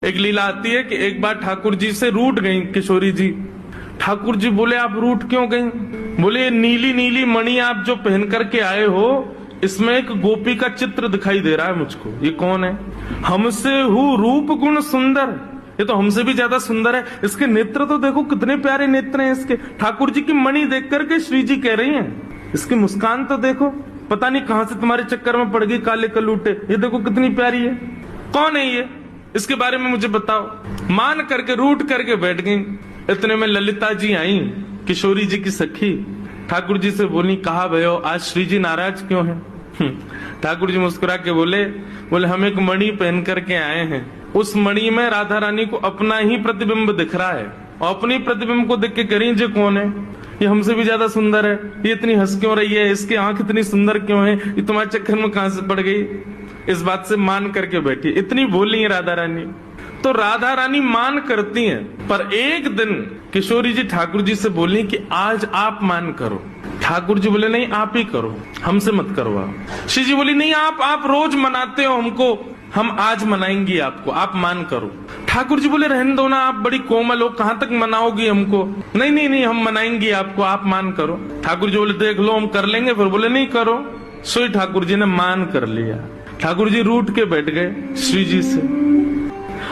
एक लीला आती है कि एक बार ठाकुर जी से रूठ गई किशोरी जी। ठाकुर जी बोले आप रूठ क्यों गई? बोले नीली नीली मणि आप जो पहन करके आए हो इसमें एक गोपी का चित्र दिखाई दे रहा है मुझको। ये कौन है? हमसे हूँ रूप गुण सुंदर। ये तो हमसे भी ज्यादा सुंदर है। इसके नेत्र तो देखो कितने प्यारे नेत्र हैं इसके। ठाकुर जी की मणि देख करके श्री जी कह रही हैं इसकी मुस्कान तो देखो, पता नहीं कहां से तुम्हारे चक्कर में पड़ गई काले कलूटे। ये देखो कितनी प्यारी है। कौन है ये? इसके बारे में मुझे बताओ। मान करके रूठ करके बैठ गई। इतने में ललिता जी आई, किशोरी जी की सखी। ठाकुर जी से बोली कहा भयो आज श्री जी नाराज क्यों हैं? ठाकुर जी मुस्कुरा के बोले हम एक मणि पहन करके आए हैं। उस मणि में राधा रानी को अपना ही प्रतिबिंब दिख रहा है और अपनी प्रतिबिंब को देख के कह रही कौन है? ये हमसे भी ज्यादा सुंदर है। ये इतनी हंस क्यों रही है? इसकी आंख इतनी सुंदर क्यों है? ये तुम्हारे चक्कर में कहां से पड़ गई? इस बात से मान करके बैठी। इतनी बोली है राधा रानी। तो राधा रानी मान करती हैं। पर एक दिन किशोरी जी ठाकुर जी से बोली कि आज आप मान करो। ठाकुर जी बोले नहीं आप ही करो, हमसे मत करवा। श्री जी बोली नहीं आप रोज मनाते हो हमको, हम आज मनाएंगी आपको, आप मान करो। ठाकुर जी बोले रहने दो ना, आप बड़ी कोमल हो, कहां तक मनाओगी हमको? नहीं नहीं नहीं हम मनाएंगी आपको, आप मान करो। ठाकुर जी बोले देख लो हम कर लेंगे। फिर बोले नहीं करो। सोई ठाकुर जी ने मान कर लिया। ठाकुर जी रूठ के बैठ गए श्री जी से।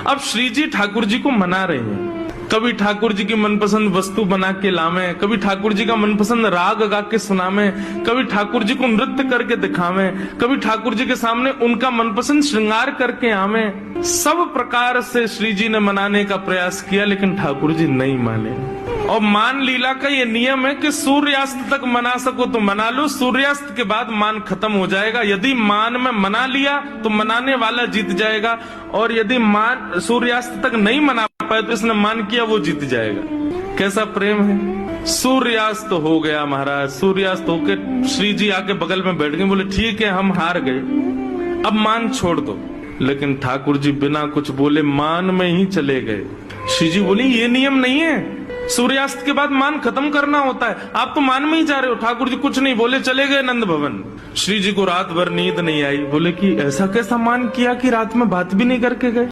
अब श्री जी ठाकुर जी को मना रहे हैं। कभी ठाकुर जी की मनपसंद वस्तु बना के लावे, कभी ठाकुर जी का मनपसंद राग गा के सुनावे, कभी ठाकुर जी को नृत्य करके दिखावे, कभी ठाकुर जी के सामने उनका मनपसंद श्रृंगार करके आवे। सब प्रकार से श्री जी ने मनाने का प्रयास किया लेकिन ठाकुर जी नहीं माने। और मान लीला का ये नियम है कि सूर्यास्त तक मना सको तो मना लो, सूर्यास्त के बाद मान खत्म हो जाएगा। यदि मान में मना लिया तो मनाने वाला जीत जाएगा, और यदि मान सूर्यास्त तक नहीं मना पाए तो इसने मान किया वो जीत जाएगा। कैसा प्रेम है। सूर्यास्त हो गया महाराज। सूर्यास्त होके श्री जी आके बगल में बैठ गए। बोले ठीक है हम हार गए, अब मान छोड़ दो। लेकिन ठाकुर जी बिना कुछ बोले मान में ही चले गए। श्री जी बोली ये नियम नहीं है, सूर्यास्त के बाद मान खत्म करना होता है, आप तो मान में ही जा रहे हो। ठाकुर जी कुछ नहीं बोले, चले गए नंद भवन। श्री जी को रात भर नींद नहीं आई। बोले कि ऐसा कैसा मान किया कि रात में बात भी नहीं करके गए?